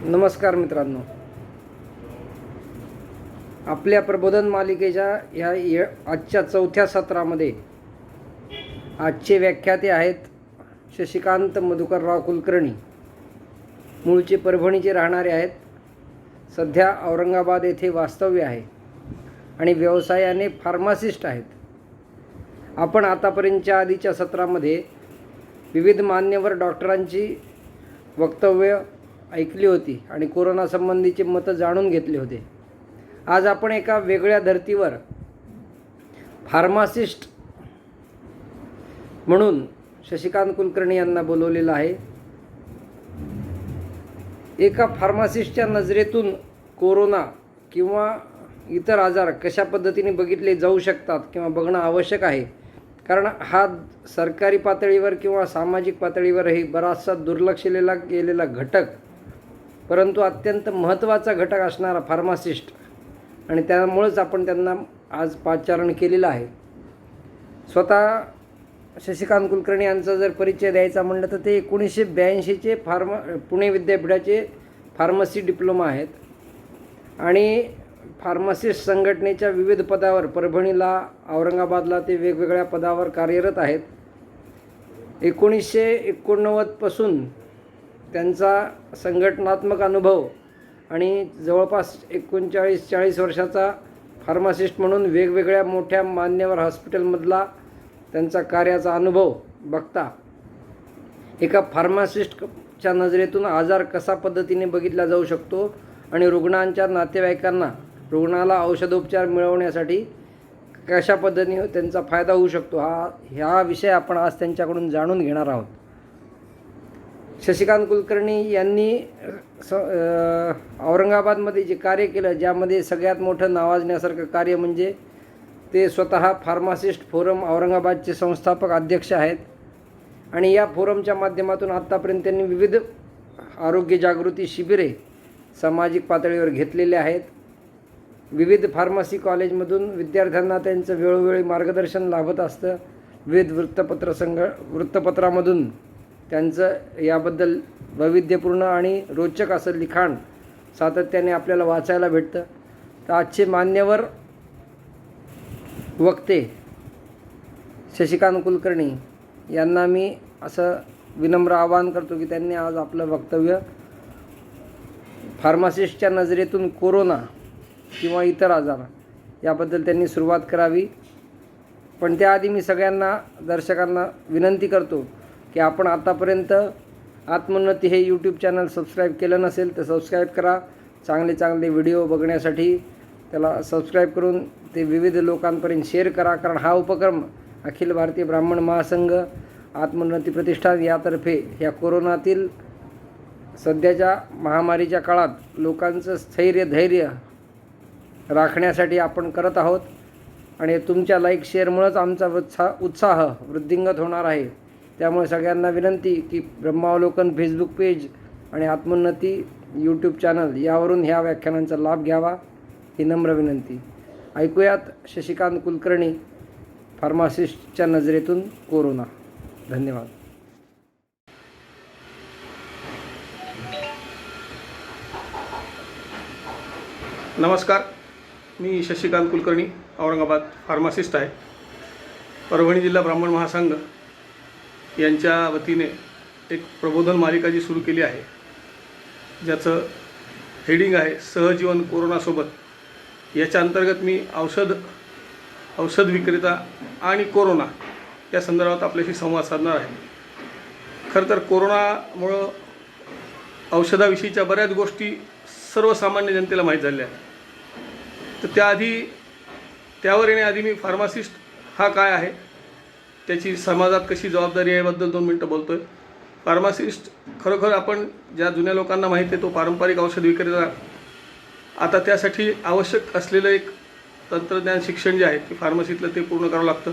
नमस्कार मित्रांनो, आपल्या प्रबोधन मालिकेच्या आजच्या चौथ्या सत्रामध्ये आजचे व्याख्याते आहेत शशिकांत मधुकरराव कुलकर्णी. मूळचे परभणीचे राहणारे आहेत. सध्या औरंगाबाद येथे वास्तव्य आहे आणि व्यवसायाने फार्मासिस्ट आहेत. आपण आतापर्यंतच्या आधीच्या सत्रामध्ये विविध मान्यवर डॉक्टरांची वक्तव्य ऐकली होती आणि कोरोना संबंधीचे मतं जाणून घेतले होते. आज आपण एका वेगळ्या धर्तीवर फार्मासिस्ट म्हणून शशिकांत कुलकर्णी यांना बोलवलेलं आहे. एका फार्मासिस्टच्या नजरेतून कोरोना किंवा इतर आजार कशा पद्धतीने बघितले जाऊ शकतात किंवा बघणं आवश्यक आहे, कारण हा सरकारी पातळीवर किंवा सामाजिक पातळीवरही बराचसा दुर्लक्षलेला गेलेला घटक, परंतु अत्यंत महत्त्वाचा घटक असणारा फार्मासिस्ट, आणि त्यामुळेच आपण त्यांना आज पाचारण केलेलं आहे. स्वतः शशिकांत कुलकर्णी यांचा जर परिचय द्यायचा म्हणलं तर ते 1982चे पुणे विद्यापीठाचे फार्मसी डिप्लोमा आहेत आणि फार्मासिस्ट संघटनेच्या विविध पदावर परभणीला, औरंगाबादला ते वेगवेगळ्या पदावर कार्यरत आहेत. 1989 पासून त्यांचा संघटनात्मक अनुभव आणि जवळपास 39-40 वर्षाचा फार्मासिस्ट म्हणून वेगवेगळ्या मोठ्या मान्यवर हॉस्पिटलमधला त्यांचा कार्याचा अनुभव बघता एका फार्मासिस्टच्या नजरेतून आजार कसा पद्धतीने बघितला जाऊ शकतो आणि रुग्णांच्या नातेवाईकांना रुग्णाला औषधोपचार मिळवण्यासाठी कशा पद्धतीने त्यांचा फायदा होऊ शकतो, हा विषय आपण आज त्यांच्याकडून जाणून घेणार आहोत. शशिकांत कुलकर्णी यांनी औरंगाबादमध्ये जे कार्य केलं, ज्यामध्ये सगळ्यात मोठं नावाजण्यासारखं कार्य म्हणजे ते स्वतः फार्मासिस्ट फोरम औरंगाबादचे संस्थापक अध्यक्ष आहेत आणि या फोरमच्या माध्यमातून आत्तापर्यंत त्यांनी विविध आरोग्य जागृती शिबिरे सामाजिक पातळीवर घेतलेले आहेत. विविध फार्मसी कॉलेजमधून विद्यार्थ्यांना त्यांचं वेळोवेळी मार्गदर्शन लाभत असतं. विविध वृत्तपत्रामधून त्यांचं याबद्दल वैविध्यपूर्ण आणि रोचक असं लिखाण सातत्याने आपल्याला वाचायला भेटतं. तर आजचे मान्यवर वक्ते शशिकांत कुलकर्णी यांना मी असं विनम्र आवाहन करतो की त्यांनी आज आपलं वक्तव्य फार्मासिस्टच्या नजरेतून कोरोना किंवा इतर आजार याबद्दल त्यांनी सुरुवात करावी. पण त्याआधी मी सगळ्यांना दर्शकांना विनंती करतो की आपण आतापर्यंत आत्मोन्नती हे यूट्यूब चॅनल सबस्क्राईब केलं नसेल तर सबस्क्राईब करा. चांगले व्हिडिओ बघण्यासाठी त्याला सबस्क्राईब करून ते विविध लोकांपर्यंत शेअर करा, कारण हा उपक्रम अखिल भारतीय ब्राह्मण महासंघ आत्मोन्नती प्रतिष्ठान यातर्फे ह्या कोरोनातील सध्याच्या महामारीच्या काळात लोकांचं धैर्य राखण्यासाठी आपण करत आहोत आणि तुमच्या लाईक शेअरमुळेच आमचा उत्साह वृद्धिंगत होणार आहे. त्यामुळे सगळ्यांना विनंती की ब्रह्मावलोकन फेसबुक पेज आणि आत्मोन्नती यूट्यूब चॅनल यावरून ह्या व्याख्यानांचा लाभ घ्यावा ही नम्र विनंती. ऐकूयात शशिकांत कुलकर्णी, फार्मासिस्टच्या नजरेतून कोरोना. धन्यवाद. नमस्कार, मी शशिकांत कुलकर्णी, औरंगाबाद फार्मासिस्ट आहे. परभणी जिल्हा ब्राह्मण महासंघ यांच्या वतीने एक प्रबोधन मालिका जी सुरू केली आहे, ज्याचं हेडिंग आहे सहजीवन कोरोनासोबत. याच्या अंतर्गत मी औषध विक्रेता आणि कोरोना या संदर्भात आपल्याशी संवाद साधणार आहे. खरं तर कोरोनामुळं औषधाविषयीच्या बऱ्याच गोष्टी सर्वसामान्य जनतेला माहीत झालेल्या आहेत. तर त्यावर येण्याआधी मी फार्मासिस्ट हा काय आहे, त्याची समाजात कशी जबाबदारी आहे याबद्दल 2 मिनटं बोलतो आहे. फार्मासिस्ट खरोखर आपण ज्या जुन्या लोकांना माहीत आहे तो पारंपरिक औषध विक्रेता. आता त्यासाठी आवश्यक असलेलं एक तंत्रज्ञान शिक्षण जे आहे ते फार्मसीतलं ते पूर्ण करावं लागतं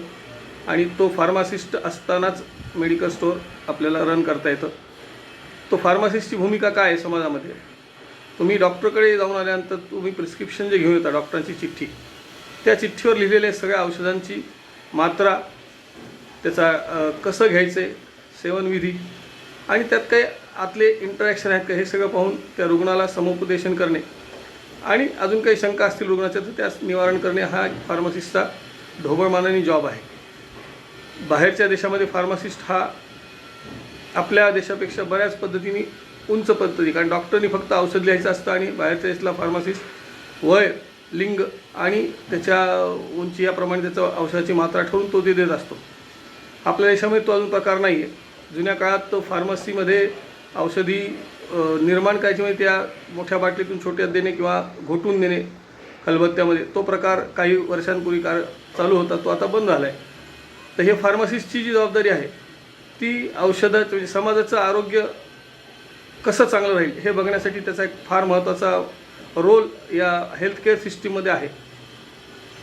आणि तो फार्मासिस्ट असतानाच मेडिकल स्टोअर आपल्याला रन करता येतं. तो फार्मासिस्टची भूमिका काय आहे समाजामध्ये? तुम्ही डॉक्टरकडे जाऊन आल्यानंतर तुम्ही प्रिस्क्रिप्शन जे घेऊन येता, डॉक्टरांची चिठ्ठी, त्या चिठ्ठीवर लिहिलेल्या सगळ्या औषधांची मात्रा, त्याचा कसं घ्यायचं, सेवनविधी आणि त्यात काही आतले इंटरॅक्शन आहेत का हे सगळं पाहून त्या रुग्णाला समुपदेशन करणे आणि अजून काही शंका असतील रुग्णाच्या तर त्यास निवारण करणे हा फार्मासिस्टचा ढोबळमानाने जॉब आहे. बाहेरच्या देशामध्ये फार्मासिस्ट हा आपल्या देशापेक्षा बऱ्याच पद्धतीने उंच पद्धती, कारण डॉक्टरनी फक्त औषध लिहायचं असतं आणि बाहेरच्या देशाला फार्मासिस्ट वय, लिंग आणि त्याच्या उंची याप्रमाणे त्याचं औषधाची मात्रा ठरवून तो ते देत असतो. आपल्या देशामध्ये तो अजून प्रकार नाही आहे. जुन्या काळात तो फार्मसीमध्ये औषधी निर्माण करायची म्हणजे त्या मोठ्या बाटलीतून छोट्यात देणे किंवा घोटून देणे खलबत्त्यामध्ये, तो प्रकार काही वर्षांपूर्वी चालू होता, तो आता बंद झाला आहे. तर हे फार्मासिस्टची जी जबाबदारी आहे ती औषधाचं म्हणजे समाजाचं आरोग्य कसं चांगलं राहील हे बघण्यासाठी त्याचा एक फार महत्त्वाचा रोल या हेल्थकेअर सिस्टीममध्ये आहे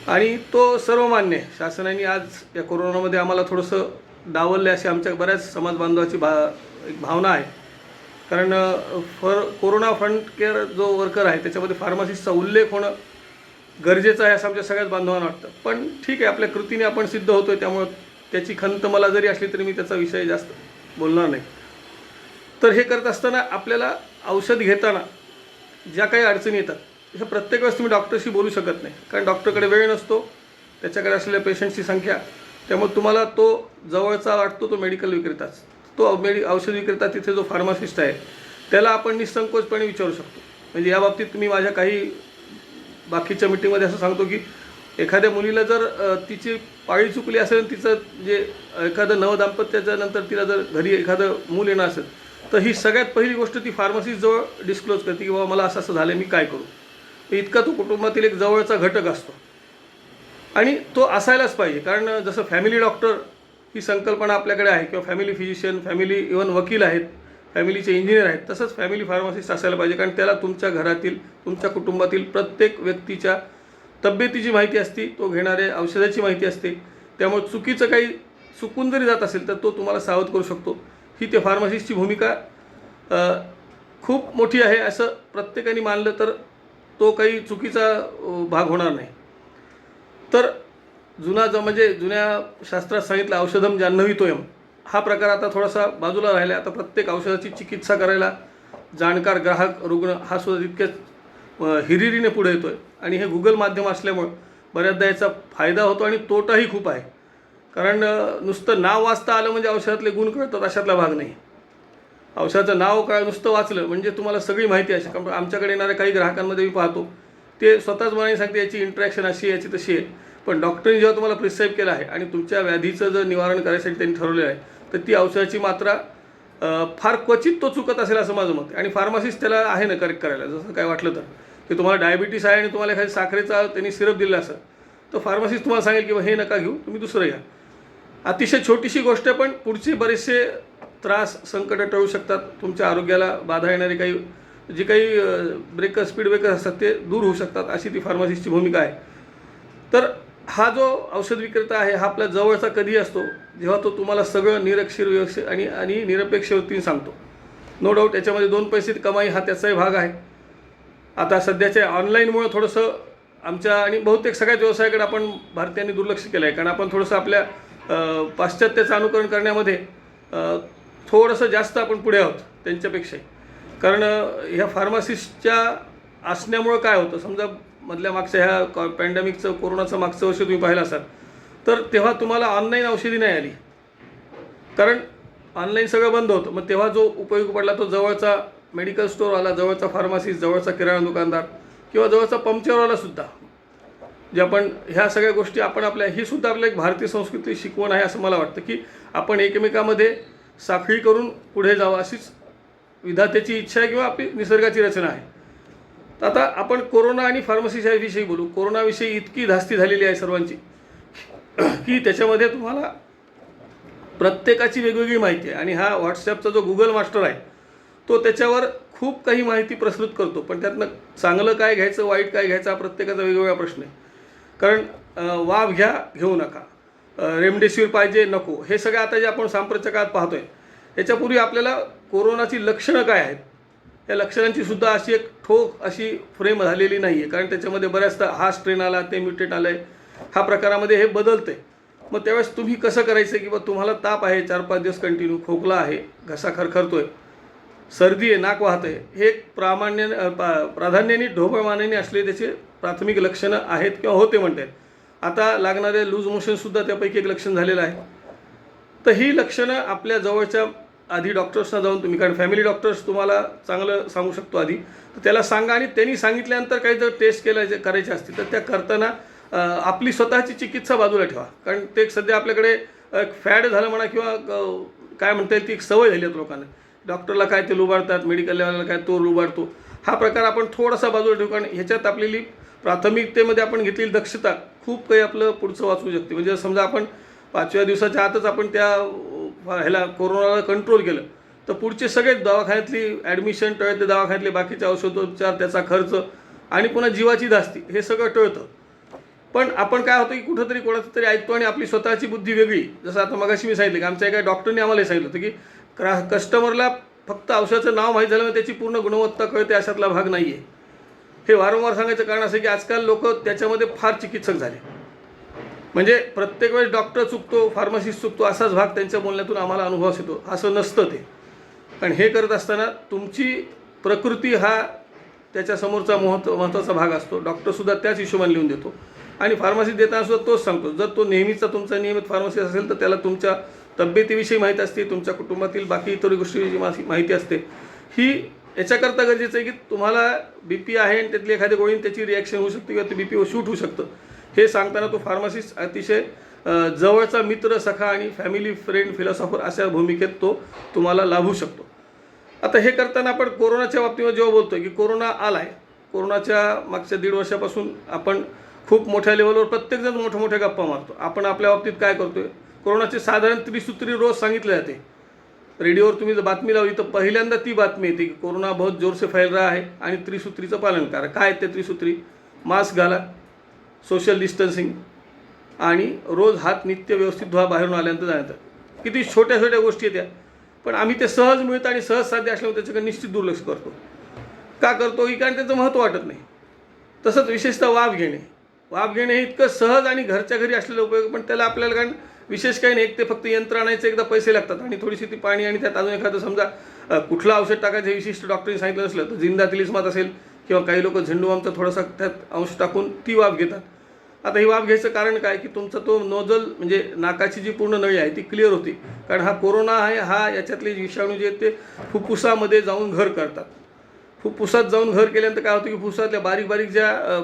आणि तो सर्वमान्य आहे. शासनाने आज या कोरोनामध्ये आम्हाला थोडंसं डावलले अशी आमच्या बऱ्याच समाज बांधवाची एक भावना आहे. कारण कोरोना फ्रंट केअर जो वर्कर आहे त्याच्यामध्ये फार्मासिस्टचा उल्लेख होणं गरजेचं आहे असं आमच्या सगळ्याच बांधवांना वाटतं. पण ठीक आहे, आपल्या कृतीने आपण सिद्ध होतो आहे, त्यामुळं त्याची खंत मला जरी असली तरी मी त्याचा विषय जास्त बोलणार नाही. तर हे करत असताना आपल्याला औषध घेताना ज्या काही अडचणी येतात हे प्रत्येक वेळेस तुम्ही डॉक्टरशी बोलू शकत नाही, कारण डॉक्टरकडे वेळ नसतो, त्याच्याकडे असलेल्या पेशंटची संख्या, त्यामुळे तुम्हाला तो जवळचा वाटतो तो मेडिकल विक्रेताच, तो औषध विक्रेता तिथे जो फार्मासिस्ट आहे त्याला आपण निसंकोचपणे विचारू शकतो. म्हणजे या बाबतीत तुम्ही माझ्या काही बाकीच्या मिटिंगमध्ये असं सांगतो की एखाद्या मुलीला जर तिची पाळी चुकली असेल, तिचं जे एखादं नवदाम्पत्याच्या नंतर तिला जर घरी एखादं मूल येणं असेल तर ही सगळ्यात पहिली गोष्ट ती फार्मसिस्टजवळ डिस्क्लोज करते की बाबा मला असं असं झालं, मी काय करू. इतका तो कुटुंबातील एक जवळचा घटक असतो आणि तो असायलाच पाहिजे. कारण जसं फॅमिली डॉक्टर ही संकल्पना आपल्याकडे आहे किंवा फॅमिली फिजिशियन, फॅमिली इव्हन वकील आहेत, फॅमिलीचे इंजिनियर आहेत, तसंच फॅमिली फार्मासिस्ट असायला पाहिजे. कारण त्याला तुमच्या घरातील, तुमच्या कुटुंबातील प्रत्येक व्यक्तीच्या तब्येतीची माहिती असते, तो घेणाऱ्या औषधाची माहिती असते. त्यामुळे चुकीचं काही चुकून जरी जात असेल तर तो तुम्हाला सावध करू शकतो. ही त्या फार्मासिस्टची भूमिका खूप मोठी आहे असं प्रत्येकाने मानलं तर तो काही चुकीचा भाग होणार नाही. तर म्हणजे जुन्या शास्त्रात सांगितलं औषधम जाह्नवीतोयम, हा प्रकार आता थोडासा बाजूला राहिला. आता प्रत्येक औषधाची चिकित्सा करायला जाणकार ग्राहक रुग्ण हा सुद्धा तितक्याच हिरिरीने पुढे येतो आहे आणि हे गुगल माध्यम असल्यामुळं बऱ्याचदा याचा फायदा होतो आणि तोटाही खूप आहे. कारण नुसतं नाव वाचता आलं म्हणजे औषधातले गुण कळतात अशातला भाग नाही. औषधाचं नाव काय नुसतं वाचलं म्हणजे तुम्हाला सगळी माहिती अशी. कारण आमच्याकडे येणाऱ्या काही ग्राहकांमध्ये मी पाहतो ते स्वतःच मनाने सांगते याची इंट्रॅक्शन अशी आहे, याची तशी आहे. पण डॉक्टरने जेव्हा तुम्हाला प्रिस्क्राईब केलं आहे आणि तुमच्या व्याधीचं जर निवारण करायसाठी त्यांनी ठरवलेलं आहे तर ती औषधाची मात्रा फार क्वचित तो चुकत असेल असं माझं मत आहे. आणि फार्मासिस्ट त्याला आहे ना करेक्ट करायला. जसं काय वाटलं तर की तुम्हाला डायबिटीस आहे आणि तुम्हाला एखादी साखरेचा त्यांनी सिरप दिला असं तर फार्मासिस्ट तुम्हाला सांगेल की हे नका घेऊ, तुम्ही दुसरं घ्या. अतिशय छोटीशी गोष्ट आहे पण पुढचे बरेचसे त्रास, संकट टळू शकतात. तुमच्या आरोग्याला बाधा येणारे काही जे काही स्पीड ब्रेकर असतात ते दूर होऊ शकतात. अशी ती फार्मासिस्टची भूमिका आहे. तर हा जो औषध विक्रेता आहे हा आपल्या जवळचा कधी असतो जेव्हा तो तुम्हाला सगळं निरक्षर व्यवस्थित आणि निरपेक्ष वृत्तीने सांगतो. नो डाऊट याच्यामध्ये 2 पैसे कमाई हा त्याचाही भाग आहे. आता सध्याच्या ऑनलाईनमुळं थोडंसं आमच्या आणि बहुतेक सगळ्याच व्यवसायाकडे आपण भारतीयांनी दुर्लक्ष केलं आहे. कारण आपण थोडंसं आपल्या पाश्चात्याचं अनुकरण करण्यामध्ये थोडंसं जास्त आपण पुढे आहोत त्यांच्यापेक्षाही. कारण ह्या फार्मासिस्टच्या असण्यामुळं काय होतं, समजा मधल्या मागच्या ह्या पॅन्डेमिकचं कोरोनाचं मागचं वर्ष तुम्ही पाहिलं असाल तर तेव्हा तुम्हाला ऑनलाईन औषधी नाही आली, कारण ऑनलाईन सगळं बंद होतं. मग तेव्हा जो उपयोग पडला तो जवळचा मेडिकल स्टोरवाला, जवळचा फार्मासिस्ट, जवळचा किराणा दुकानदार किंवा जवळचा पंक्चरवालासुद्धा, जे आपण ह्या सगळ्या गोष्टी आपण ही सुद्धा आपल्या एक भारतीय संस्कृती शिकवण आहे असं मला वाटतं की आपण एकमेकामध्ये साखळी करून पुढे जावं अशीच विधात्याची इच्छा आहे किंवा आपली निसर्गाची रचना आहे. तर आता आपण कोरोना आणि फार्मसीच्या विषयी बोलू. कोरोनाविषयी इतकी धास्ती झालेली आहे सर्वांची की त्याच्यामध्ये तुम्हाला प्रत्येकाची वेगवेगळी माहिती आहे. आणि हा व्हॉट्सॲपचा जो गुगल मास्टर आहे तो त्याच्यावर खूप काही माहिती प्रसृत करतो, पण त्यातनं चांगलं काय घ्यायचं, वाईट काय घ्यायचं हा प्रत्येकाचा वेगवेगळा प्रश्न आहे. कारण वाफ घ्या, घेऊ नका, रेमडेसिवीर पाहिजे, नको, हे सगळं आता जे आपण सांप्रतच्या काळात पाहतो आहे. याच्यापूर्वी आपल्याला कोरोनाची लक्षणं काय आहेत या लक्षणांची सुद्धा अशी एक ठोक अशी फ्रेम झालेली नाही आहे. कारण त्याच्यामध्ये बऱ्याचदा हा स्ट्रेन आला, ते म्युटेट आलं आहे, हा प्रकारामध्ये हे बदलतं आहे. मग त्यावेळेस तुम्ही कसं करायचं की बा तुम्हाला ताप आहे, 4-5 दिवस कंटिन्यू खोकला आहे, घसा खरखरतो आहे, सर्दी आहे, नाक वाहत आहे, हे प्राधान्याने ढोबळमानाने असले त्याचे प्राथमिक लक्षणं आहेत किंवा होते म्हणतात. आता लागणारे लूज मोशनसुद्धा त्यापैकी एक लक्षण झालेलं आहे. तर ही लक्षणं आपल्या जवळच्या आधी डॉक्टर्सना जाऊन तुम्ही, कारण फॅमिली डॉक्टर्स तुम्हाला चांगलं सांगू शकतो आधी, तर त्याला सांगा. आणि त्यांनी सांगितल्यानंतर काही जर टेस्ट करायचे असतील तर त्या करताना आपली स्वतःची चिकित्सा बाजूला ठेवा. कारण ते एक सध्या आपल्याकडे एक फॅड झालं म्हणा किंवा काय म्हणता येईल ती एक सवय झाली आहे लोकांना. डॉक्टरला काय ते लुबाडतात, मेडिकल लेवलला काय तो लुबाडतो. हा प्रकार आपण थोडासा बाजूला ठेवू, कारण ह्याच्यात आपली प्राथमिकतेमध्ये आपण घेतलेली दक्षता खूप काही आपलं पुढचं वाचवू शकते. म्हणजे समजा आपण 5व्या दिवसाच्या आतच आपण त्या ह्याला कोरोनाला कंट्रोल केलं तर पुढचे सगळे दवाखान्यातली ॲडमिशन टळते, दवाखान्यातले बाकीचे औषधोपचार, त्याचा खर्च आणि पुन्हा जीवाची धास्ती हे सगळं टळतं. पण आपण काय होतं की कुठंतरी कोणाचं तरी ऐकतो आणि आपली स्वतःची बुद्धी वेगळी. जसं आता मगाशी मी सांगितलं की आमच्या एका डॉक्टरने आम्हाला सांगितलं होतं की कस्टमरला फक्त औषधाचं नाव माहीत झालं त्याची पूर्ण गुणवत्ता कळते अशातला भाग नाही आहे. हे वारंवार सांगायचं कारण असं की आजकाल लोक त्याच्यामध्ये फार चिकित्सक झाले. म्हणजे प्रत्येक वेळेस डॉक्टर चुकतो, फार्मासिस्ट चुकतो असाच भाग त्यांच्या बोलण्यातून आम्हाला अनुभव येतो. असं नसतं ते. कारण हे करत असताना तुमची प्रकृती हा त्याच्यासमोरचा महत्त्वाचा भाग असतो. डॉक्टरसुद्धा त्याच हिशोबाने लिहून देतो आणि फार्मसीत देताना सुद्धा तोच सांगतो. जर तो नेहमीचा तुमचा नियमित फार्मसिस्ट असेल तर त्याला तुमच्या तब्येतीविषयी माहिती असते, तुमच्या कुटुंबातील बाकी इतर गोष्टींची माहिती असते. ही याच्याकरता गरजेचं आहे की तुम्हाला BP आहे आणि त्यातली एखाद्या गोळीने त्याची रिॲक्शन होऊ शकते किंवा ते BP शूट होऊ शकतं. हे सांगताना तो फार्मासिस्ट अतिशय जवळचा मित्र, सखा आणि फॅमिली फ्रेंड, फिलॉसॉफर अशा भूमिकेत तो तुम्हाला लाभू शकतो. आता हे करताना आपण कोरोनाच्या बाबतीमध्ये जेव्हा बोलतो की कोरोना आला आहे, कोरोनाच्या मागच्या 1.5 वर्षापासून आपण खूप मोठ्या लेवलवर प्रत्येकजण मोठ्या गप्पा मारतो. आपण आपल्या बाबतीत काय करतोय, कोरोनाचे साधारण त्रिसूत्री रोज सांगितले जाते. रेडिओवर तुम्ही जर बातमी लावली तर पहिल्यांदा ती बातमी येते की कोरोना बहुत जोर से फैल रहा है आणि त्रिसूत्रीचं पालन करा. काय ते त्रिसूत्री? मास्क घाला, सोशल डिस्टन्सिंग आणि रोज हात नित्य व्यवस्थित धुवा बाहेरून आल्यानंतर जाण्यात. किती छोट्या गोष्टी आहेत त्या, पण आम्ही ते सहज मिळतं आणि सहज साध्य असल्यामुळे त्याच्याकडे निश्चित दुर्लक्ष करतो. का करतो की कारण त्याचं महत्त्व वाटत नाही. तसंच विशेषतः वाफ घेणे हे इतकं सहज आणि घरच्या घरी असलेलं उपयोग, पण त्याला आपल्याला कारण विशेष काही नाही. एक ते फक्त यंत्र आणायचं, एकदा पैसे लागतात आणि थोडीशी ती पाणी आणि त्यात अजून एखादं समजा कुठलं औषध टाकायचं हे विशिष्ट डॉक्टरने सांगितलं नसलं तर जिंदा तिलिस्मात असेल किंवा काही लोक झेंडूबामचा थोडासा त्यात अंश टाकून ती वाफ घेतात. आता ही वाफ घ्यायचं कारण काय की तुमचा तो नोजल म्हणजे नाकाची जी पूर्ण नळी आहे ती क्लिअर होती. कारण हा कोरोना आहे, हा याच्यातले विषाणू जे आहेत ते फुफ्फुसामध्ये जाऊन घर करतात. फुफ्फुसात जाऊन घर केल्यानंतर काय होतं की फुफ्फुसातल्या बारीक ज्या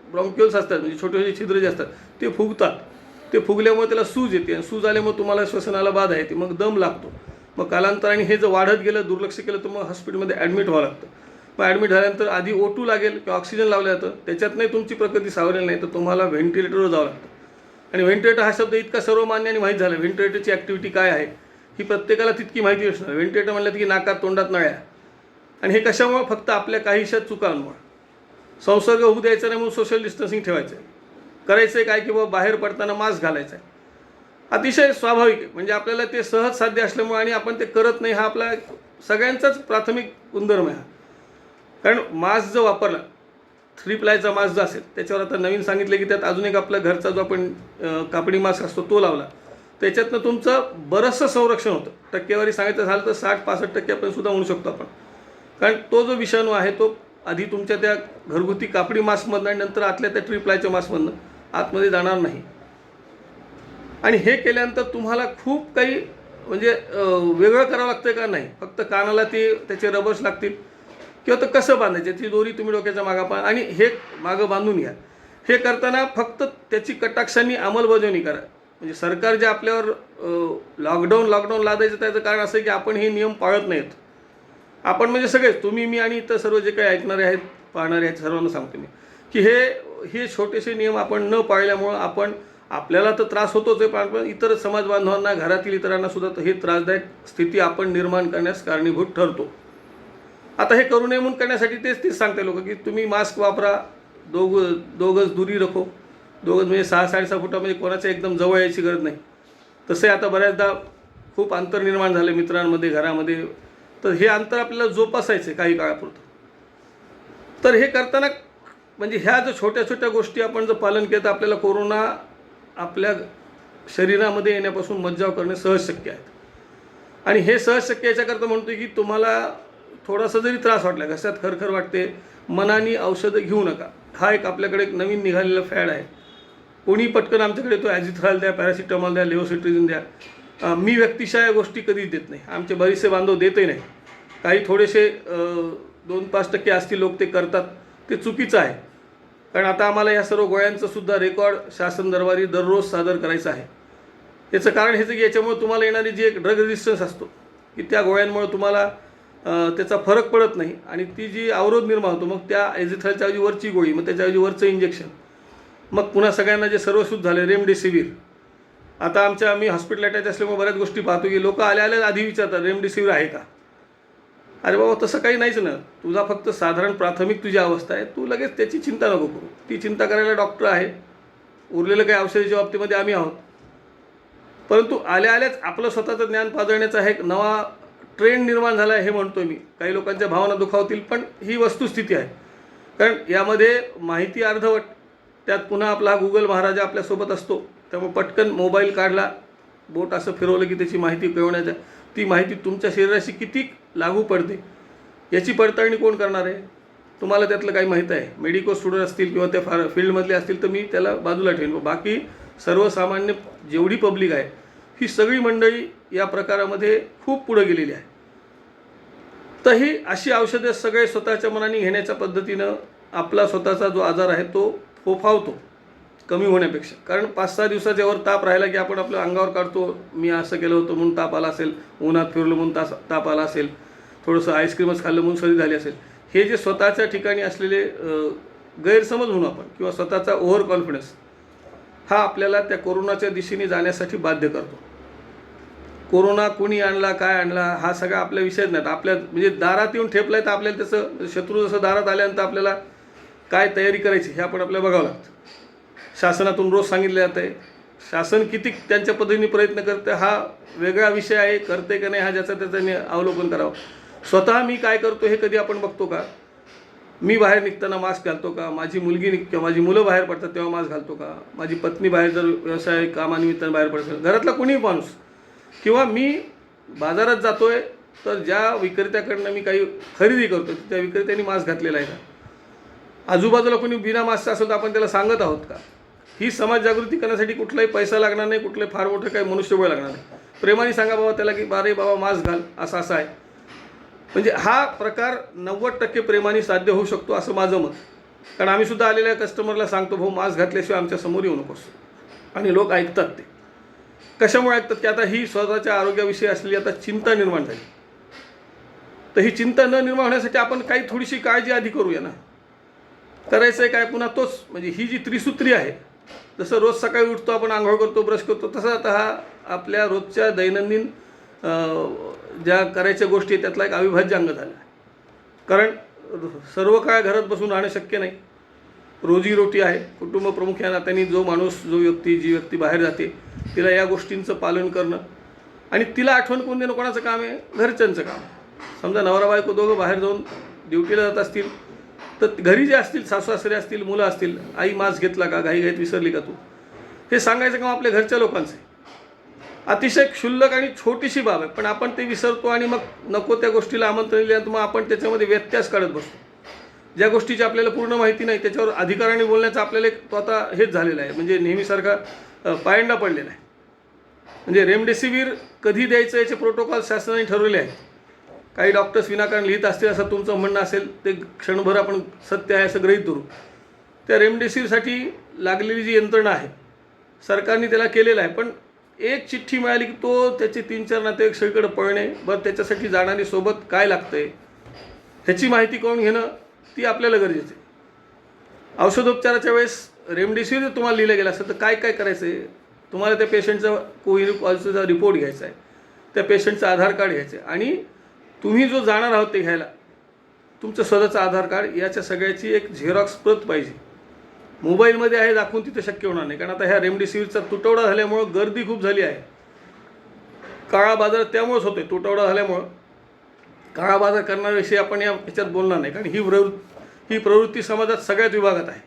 ब्रॉन्क्युल्स असतात, म्हणजे छोटे छिद्र जे असतात ते फुगतात. ते फुगल्यामुळे त्याला सूज येते आणि सूज आल्यामुळे तुम्हाला श्वसनाला बाधा येते, मग दम लागतो. मग कालांतराने हे जर वाढत गेलं, दुर्लक्ष केलं तर मग हॉस्पिटलमध्ये ॲडमिट व्हावं लागतं. मग ॲडमिट झाल्यानंतर आधी O2 लागेल किंवा ऑक्सिजन लावलं जातं. त्याच्यात नाही तुमची प्रकृती सावरेल नाही तर तुम्हाला व्हेंटिलेटरवर जावं लागतं. आणि व्हेंटिलेटर हा शब्द इतका सर्वमान्य आणि माहीत झाला. व्हेंटिलेटरची ॲक्टिव्हिटी काय आहे ही प्रत्येकाला तितकी माहिती असणार. व्हेंटिलेटर म्हणलं की नाकात तोंडात नळ्या, आणि हे कशामुळे? फक्त आपल्या काहीशा चुकांमुळे. संसर्ग होऊ द्यायचा नाही म्हणून सोशल डिस्टन्सिंग ठेवायचं आहे. करायचं आहे काय की बाबा बाहेर पडताना मास्क घालायचा आहे. अतिशय स्वाभाविक आहे, म्हणजे आपल्याला ते सहज साध्य असल्यामुळे आणि आपण ते करत नाही. हा आपला सगळ्यांचाच प्राथमिक गुणधर्म आहे. कारण मास्क जो वापरला, 3 प्लायचा मास्क जो असेल त्याच्यावर आता नवीन सांगितलं की त्यात अजून एक आपला घरचा जो आपण कापडी मास्क असतो तो लावला, त्याच्यातनं तुमचं बरंचसं संरक्षण होतं. टक्केवारी सांगायचं झालं तर 60-65% आपण सुद्धा म्हणू शकतो आपण. कारण तो जो विषाणू आहे तो आधी तुमच्या त्या घरगुती कापडी मास्कमधनं आणि नंतर आतल्या त्या 3 प्लायच्या मास्कमधनं आतमध्ये जाणार नाही. आणि हे केल्यानंतर तुम्हाला खूप काही म्हणजे वेगळं करावं लागतं का? नाही. फक्त कानाला त्याचे रबर्स लागतील किंवा तर कसं बांधायचे ती दोरी तुम्ही डोक्याच्या मागं आणि हे मागं बांधून घ्या. हे करताना फक्त त्याची कटाक्षांनी अंमलबजावणी करा. म्हणजे सरकार जे आपल्यावर लॉकडाऊन लादायचं त्याचं कारण असं की आपण हे नियम पाळत नाहीत. आपण म्हणजे सगळेच, तुम्ही, मी आणि इतर सर्व जे काही ऐकणारे आहेत, पाहणारे आहेत, सर्वांना सांगतो मी की हे छोटेसे नियम आपण न पाळल्यामुळं आपल्याला तर त्रास होतोच आहे, पण इतर समाज बांधवांना, घरातील इतरांना सुद्धा हे त्रासदायक स्थिती आपण निर्माण करण्यास कारणीभूत ठरतो. आता हे करू नये म्हणून करण्यासाठी तेच सांगते लोक की तुम्ही मास्क वापरा, दोघंच दुरी रखो. दोघंच म्हणजे 6-6.5 फुटामध्ये कोणाच्या एकदम जवळ यायची गरज नाही. तसे आता बऱ्याचदा खूप अंतर निर्माण झाले मित्रांमध्ये, घरामध्ये. तर हे अंतर आपल्याला जोपासायचं आहे काही काळापुरतं. तर हे करताना म्हणजे ह्या जर छोट्या गोष्टी आपण जर पालन केलं तर आपल्याला कोरोना आपल्या शरीरामध्ये येण्यापासून मज्जाव करणे सहज शक्य आहे. आणि हे सहज शक्य याच्याकरता म्हणतो की तुम्हाला थोडासा जरी त्रास वाटला, घशात खरखर वाटते, मनाने औषधं घेऊ नका. हा एक आपल्याकडे एक नवीन निघालेला फॅड आहे. कोणी पटकन आमच्याकडे तो ॲझिथ्रॉल द्या, पॅरासिटामॉल द्या, लेव्होसिट्रिझिन द्या. मी व्यक्तिशः या गोष्टी कधीच देत नाही. आमचे बरेचसे बांधव देतही नाही. काही थोडेसे 2-5% असतील लोक ते करतात, ते चुकीचं आहे. कारण आता आम्हाला या सर्व गोळ्यांचं सुद्धा रेकॉर्ड शासन दरबारी दररोज सादर करायचं आहे. याचं कारण हेच की याच्यामुळे तुम्हाला येणारी जी एक ड्रग रेजिस्टन्स असतो की त्या गोळ्यांमुळे तुम्हाला त्याचा फरक पडत नाही आणि ती जी अवरोध निर्माण होतो, मग त्या ॲझिथ्रॉलच्या ऐवजी वरची गोळी, मग त्याच्याऐवजी वरचं इंजेक्शन, मग पुन्हा सगळ्यांना जे सर्वसूत झाले रेमडेसिवीर. आता आम्ही हॉस्पिटल अटॅच असल्यामुळे बऱ्याच गोष्टी पाहतो की लोक आल्या आधी विचारतात रेमडेसिवीर आहे का. अरे बाबा, तसं काही नाहीच ना. तुझा फक्त साधारण प्राथमिक तुझी अवस्था आहे, तू लगेच त्याची चिंता नको करू. ती चिंता करायला डॉक्टर आहे, उरलेलं काही औषधाच्या बाबतीमध्ये आम्ही आहोत. परंतु आल्याच आपलं स्वतःचं ज्ञान पाजळण्याचा एक नवा ट्रेंड निर्माण झाला आहे हे म्हणतो मी. काही लोकांच्या भावना दुखावतील, पण ही वस्तुस्थिती आहे. कारण यामध्ये माहिती अर्धवट, त्यात पुन्हा आपला गुगल महाराजा आपल्यासोबत असतो, त्यामुळे पटकन मोबाईल काढला, बोट असं फिरवलं की त्याची माहिती कळवण्याच्या, ती माहिती तुमच्या शरीराशी किती लागू पडते याची पडताळणी कोण करणार आहे. तुम्हाला त्यातलं काही माहीत आहे, मेडिको स्टुडंट असतील किंवा त्या फील्डमधले असतील तर मी त्याला बाजूला ठेवेन. बाकी सर्वसामान्य जेवढी पब्लिक आहे ही सगळी मंडळी या प्रकारामध्ये खूप पुढे गेलेली आहे. तर ही अशी औषधं सगळे स्वतःच्या मनाने घेण्याच्या पद्धतीनं आपला स्वतःचा जो आजार आहे तो फोफावतो कमी होण्यापेक्षा. कारण 5-6 दिवसाच्या वर ताप राहिला की आपण आपल्या अंगावर काढतो, मी असं केलं होतं म्हणून ताप आला असेल, उन्हात फिरलो म्हणून ताप आला असेल, थोडंसं आईस्क्रीमच खाल्लं म्हणून सर्दी झाली असेल. हे जे स्वतःच्या ठिकाणी असलेले गैरसमज म्हणू आपण, किंवा स्वतःचा ओव्हर कॉन्फिडन्स, हा आपल्याला त्या कोरोनाच्या दिशेने जाण्यासाठी बाध्य करतो. कोरोना कोणी आणला, काय आणला, हा सगळा आपल्या विषयच नाही. आपल्या म्हणजे दारात येऊन ठेपलाय तर आपल्याला त्याचं शत्रू जसं दारात आल्यानंतर आपल्याला काय तयारी करायची हे आपण आपल्याला बघावं लागतं. शासनातून रोज सांगितलं जातं आहे. शासन किती त्यांच्या पद्धतीने प्रयत्न करते हा वेगळा विषय आहे. करते का नाही हा ज्याचं त्याच्याने अवलोकन करावं. स्वतः मी काय करतो हे कधी आपण बघतो का? मी बाहेर निघताना मास्क घालतो का? माझी मुलगी किंवा माझी मुलं बाहेर पडतात तेव्हा मास्क घालतो का? माझी पत्नी बाहेर जर व्यवसाय कामानिमित्तानं बाहेर पडतात, घरातला कोणीही माणूस, किंवा मी बाजारात जातो आहे तर ज्या विक्रेत्याकडनं मी काही खरेदी करतो त्या विक्रेत्याने मास्क घातलेला आहे का? आजूबाजूला कोणी बिना मास्क असेल तर आपण त्याला सांगत आहोत का? ही समाज जागृती करण्यासाठी कुठलाही पैसा लागणार नाही, कुठले फार मोठे काही मनुष्यबळ लागणार नाही. प्रेमाने सांगा बाबा त्याला की बारे बाबा मास्क घाल, असं आहे. म्हणजे हा प्रकार 90% प्रेमाने साध्य होऊ शकतो असं माझं मत. कारण आम्ही सुद्धा आलेल्या कस्टमरला सांगतो, भाऊ मास्क घातल्याशिवाय आमच्या समोर येऊ नकोस. आणि लोक ऐकतात. ते कशामुळे ऐकतात की आता ही स्वतःच्या आरोग्याविषयी असलेली आता चिंता निर्माण झाली. तर ही चिंता न निर्माण होण्यासाठी आपण काही थोडीशी काळजी आधी करूया ना. करायचं आहे काय पुन्हा तोच, म्हणजे ही जी त्रिसूत्री आहे, जसं रोज सकाळी उठतो आपण, आंघोळ करतो, ब्रश करतो, तसं आता हा आपल्या रोजच्या दैनंदिन ज्या करायच्या गोष्टी आहेत त्यातला एक अविभाज्य अंग झाला आहे. कारण सर्व काळ घरात बसून राहणं शक्य नाही. रोजीरोटी आहे, कुटुंब प्रमुख या नात्याने जी व्यक्ती बाहेर जाते तिला या गोष्टींचं पालन करणं, आणि तिला आठवण कोण देणं कोणाचं काम आहे? घरच्यांचं काम. समजा नवरा बायको दोघं बाहेर जाऊन ड्युटीला जात असतील तर घरी जे असतील, सासू सासरे असतील, मुलं असतील, आई मास्क घेतला का, घाईघाईत विसरली का तू, हे सांगायचं काम आपल्या घरच्या लोकांचं आहे. अतिशय क्षुल्लक आणि छोटीशी बाब आहे, पण आपण ते विसरतो आणि मग नको त्या गोष्टीला आमंत्रण दिल्यानंतर मग आपण त्याच्यामध्ये व्यत्यास काढत बसतो. ज्या गोष्टीची आपल्याला पूर्ण माहिती नाही त्याच्यावर अधिकाराने बोलण्याचा आपल्याला एक तो आता हेच झालेला आहे, म्हणजे नेहमीसारखा पायंडा पडलेला आहे. म्हणजे रेमडेसिवीर कधी द्यायचं याचे प्रोटोकॉल शासनाने ठरवले आहेत. काही डॉक्टर्स विनाकारण लिहित असतील असं तुमचं म्हणणं असेल, ते क्षणभर आपण सत्य आहे असं गृहीत धरू. त्या रेमडेसिवीरसाठी लागलेली जी यंत्रणा आहे सरकारने त्याला केलेलं आहे, पण एक चिठ्ठी मिळाली की तो त्याचे 3-4 नातेवाईक सगळीकडे पळणे, बरं त्याच्यासाठी जाणारी सोबत काय लागतं आहे ह्याची माहिती करून घेणं ती आपल्याला गरजेचं आहे. औषधोपचाराच्या वेळेस रेमडेसिवीर तुम्हाला लिहिलं गेलं असेल तर काय काय करायचं आहे? तुम्हाला त्या पेशंटचा कोविड पॉझिटिव्हचा रिपोर्ट घ्यायचा आहे, त्या पेशंटचं आधार कार्ड घ्यायचं आहे, आणि तुम्ही जो जाणार आहोत ते घ्यायला तुमचं स्वतःचं आधार कार्ड याच्या सगळ्याची एक झेरॉक्स प्रत पाहिजे. मोबाईलमध्ये आहे दाखवून तिथं शक्य होणार नाही, कारण आता ह्या रेमडेसिवीरचा तुटवडा झाल्यामुळं गर्दी खूप झाली आहे. काळा बाजार त्यामुळेच होतोय, तुटवडा झाल्यामुळं. काळा बाजार करण्याविषयी आपण याच्यात बोलणार नाही, कारण ही प्रवृत्ती समाजात सगळ्याच विभागात आहे.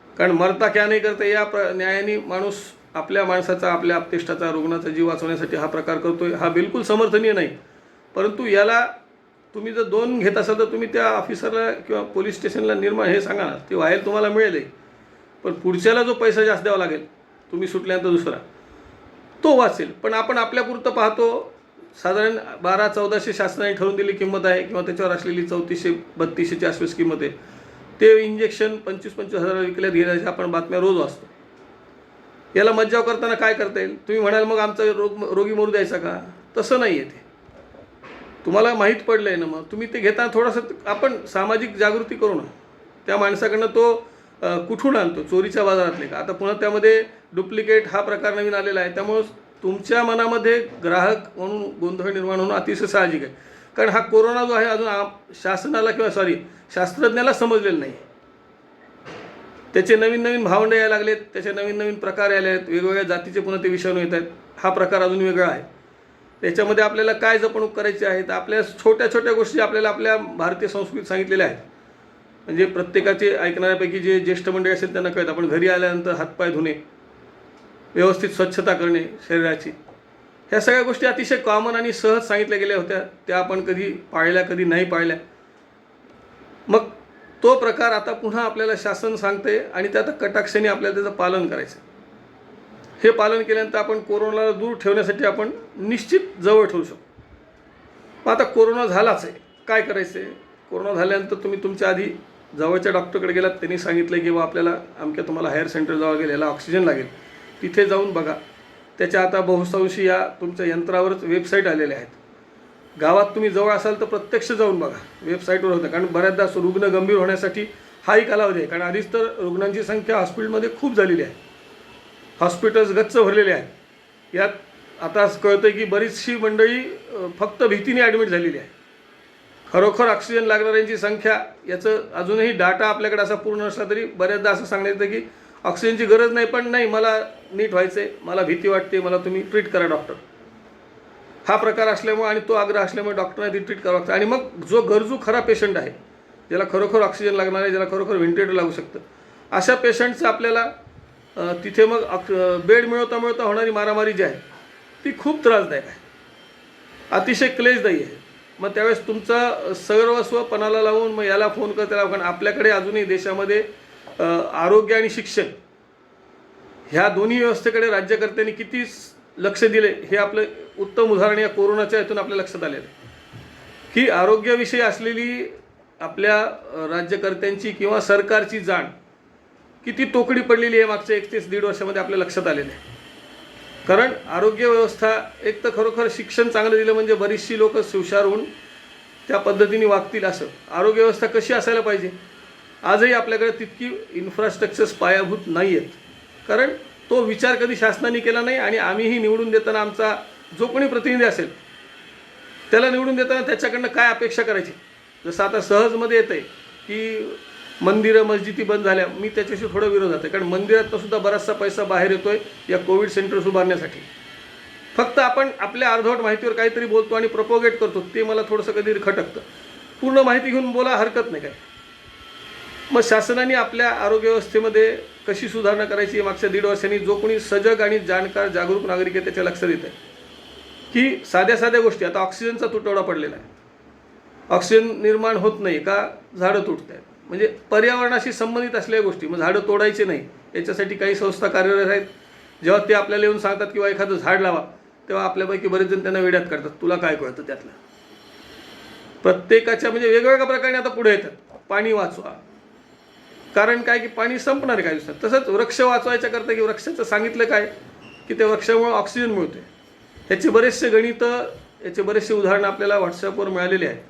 कारण मरता क्या नाही करता या न्यायाने माणूस आपल्या माणसाचा, आपल्या आपतेष्टाचा, रुग्णाचा जीव वाचवण्यासाठी हा प्रकार करतोय. हा बिलकुल समर्थनीय नाही. परंतु याला तुम्ही जर 2 घेत असाल तर तुम्ही त्या ऑफिसरला किंवा पोलीस स्टेशनला निर्माण हे सांगा ना, ते व्हायला तुम्हाला मिळेल. पण पुढच्याला जो पैसा जास्त द्यावा लागेल तुम्ही सुटल्यानंतर दुसरा, तो वाचेल. पण आपण आपल्यापुरतं पाहतो. साधारण 1200-1400 शासनाने ठरवून दिली किंमत आहे किंवा त्याच्यावर असलेली 3400-3200च्या आसपास किंमत आहे. ते इंजेक्शन 25-25 हजाराला विकल्यात गेल्याच्या आपण बातम्या रोज वाचतो. याला मज्जाव करताना काय करता येईल? तुम्ही म्हणाल मग आमचा रोगी मरू द्यायचा का? तसं नाही आहे. ते तुम्हाला माहीत पडलं आहे ना, मग तुम्ही ते घेताना थोडंसं आपण सामाजिक जागृती करू ना. त्या माणसाकडनं तो कुठून आणतो? चोरीच्या बाजारातले का? आता पुन्हा त्यामध्ये डुप्लिकेट हा प्रकार नवीन आलेला आहे. त्यामुळं तुमच्या मनामध्ये ग्राहक म्हणून गोंधळ निर्माण होणं अतिशय साहजिक आहे. कारण हा कोरोना जो आहे अजून शासनाला किंवा शास्त्रज्ञाला समजलेलं नाही. त्याचे नवीन नवीन भावंड यायला लागलेत, त्याचे नवीन नवीन प्रकार यायले आहेत, वेगवेगळ्या जातीचे पुन्हा ते विषाणू येत आहेत. हा प्रकार अजून वेगळा आहे. त्याच्यामध्ये आपल्याला काय जपणूक करायची आहे? तर आपल्या छोट्या छोट्या गोष्टी आपल्याला आपल्या भारतीय संस्कृतीत सांगितलेल्या आहेत. म्हणजे प्रत्येकाचे ऐकणाऱ्यापैकी जे ज्येष्ठ मंडळी असेल त्यांना कळतं. आपण घरी आल्यानंतर हातपाय धुणे, व्यवस्थित स्वच्छता करणे शरीराची, ह्या सगळ्या गोष्टी अतिशय कॉमन आणि सहज सांगितल्या गेल्या होत्या. त्या आपण कधी पाळल्या, कधी नाही पाळल्या. मग तो प्रकार आता पुन्हा आपल्याला शासन सांगते आणि त्या आता कटाक्षाने आपल्याला त्याचं पालन करायचं. हे पालन केल्यानंतर आपण कोरोनाला दूर ठेवण्यासाठी आपण निश्चित जवळ ठेवू शकतो. मग आता कोरोना झालाच आहे, काय करायचं आहे? कोरोना झाल्यानंतर तुम्ही तुमच्या आधी जवळच्या डॉक्टरकडे गेलात, त्यांनी सांगितलं की आपल्याला अमक्या तुम्हाला हायर सेंटर जावं लागेल, याला ऑक्सिजन लागेल, तिथे जाऊन बघा. त्याच्या आता बहुतांशी या तुमच्या यंत्रावरच वेबसाईट आलेल्या आहेत. गावात तुम्ही जवळ असाल तर प्रत्यक्ष जाऊन बघा, वेबसाईटवर होतं. कारण बऱ्याचदा रुग्ण गंभीर होण्यासाठी हाही कालावधी आहे. कारण आधीच तर रुग्णांची संख्या हॉस्पिटलमध्ये खूप झालेली आहे, हॉस्पिटल्स गच्च भरलेले आहेत. यात आता कळतं की बरीचशी मंडळी फक्त भीतीने ॲडमिट झालेली आहे. खरोखर ऑक्सिजन लागणाऱ्यांची संख्या, याचं अजूनही डाटा आपल्याकडे असा पूर्ण नसला तरी बऱ्याचदा असं सांगण्यात येतं की ऑक्सिजनची गरज नाही, पण नाही मला नीट व्हायचं आहे, मला भीती वाटते, मला तुम्ही ट्रीट करा डॉक्टर. हा प्रकार असल्यामुळे आणि तो आग्रह असल्यामुळे डॉक्टरने ती ट्रीट करावं लागतं. आणि मग जो गरजू खरा पेशंट आहे, ज्याला खरोखर ऑक्सिजन लागणार आहे, ज्याला खरोखर व्हेंटिलेटर लागू शकतं, अशा पेशंटचं आपल्याला तिथे मग बेड मिळवता मिळवता होणारी मारामारी जी आहे ती खूप त्रासदायक आहे, अतिशय क्लेशदायी आहे. मग त्यावेळेस तुमचा सर्वस्व पणाला लावून मग याला फोन कर त्याला. कारण आपल्याकडे अजूनही देशामध्ये आरोग्य आणि शिक्षण ह्या दोन्ही व्यवस्थेकडे राज्यकर्त्यांनी किती लक्ष दिले हे आपलं उत्तम उदाहरण या कोरोनाच्या यातून आपल्या लक्षात आलेलं आहे की आरोग्याविषयी असलेली आपल्या राज्यकर्त्यांची किंवा सरकारची जाण किती तोकडी पडलेली आहे मागच्या 1 ते 1.5 वर्षामध्ये आपल्या लक्षात आलेलं आहे. कारण आरोग्य व्यवस्था एक तर खरोखर शिक्षण चांगलं दिलं म्हणजे बरीचशी लोक हुशार होऊन त्या पद्धतीने वागतील. असं आरोग्य व्यवस्था कशी असायला पाहिजे, आजही आपल्याकडे तितकी इन्फ्रास्ट्रक्चर्स पायाभूत नाही आहेत. कारण तो विचार कधी शासनाने केला नाही. आणि आम्हीही निवडून देताना आमचा जो कोणी प्रतिनिधी असेल त्याला निवडून देताना त्याच्याकडनं काय अपेक्षा करायची. जसं आता सहजमध्ये येतं आहे की मंदिरं मस्जिदी बंद झाल्या, मी त्याच्याशी थोडं विरोधात आहे. कारण मंदिरातनं सुद्धा बराचसा पैसा बाहेर येतो आहे या कोविड सेंटर्स उभारण्यासाठी. फक्त आपण आपल्या अर्धवट माहितीवर काहीतरी बोलतो आणि प्रपोगेट करतो, ते मला थोडंसं कधी खटकतं. पूर्ण माहिती घेऊन बोला, हरकत नाही काय. मग शासनाने आपल्या आरोग्य व्यवस्थेमध्ये कशी सुधारणा करायची मागच्या 1.5 वर्षांनी जो कोणी सजग आणि जाणकार जागरूक नागरिक आहे त्याच्या लक्षात येत आहे की साध्या साध्या गोष्टी. आता ऑक्सिजनचा तुटवडा पडलेला आहे, ऑक्सिजन निर्माण होत नाही का, झाडं तुटत आहेत. म्हणजे पर्यावरणाशी संबंधित असलेल्या गोष्टी. मग झाडं तोडायचे नाही याच्यासाठी काही संस्था कार्यरत आहेत. जेव्हा ते आपल्याला येऊन सांगतात किंवा एखादं झाड लावा, तेव्हा आपल्यापैकी बरेच जण त्यांना वेड्यात काढतात, तुला काय कळतं त्यातलं. प्रत्येकाच्या म्हणजे वेगवेगळ्या प्रकारे आता पुढे येतात. पाणी वाचवा, कारण काय की पाणी संपणार काय दिवसात. तसंच वृक्ष वाचवायच्या करता की वृक्षाचं सांगितलं काय की त्या वृक्षामुळे ऑक्सिजन मिळतो. ह्याचे बरेचसे गणितं, याचे बरेचसे उदाहरणं आपल्याला व्हॉट्सअपवर मिळालेले आहेत.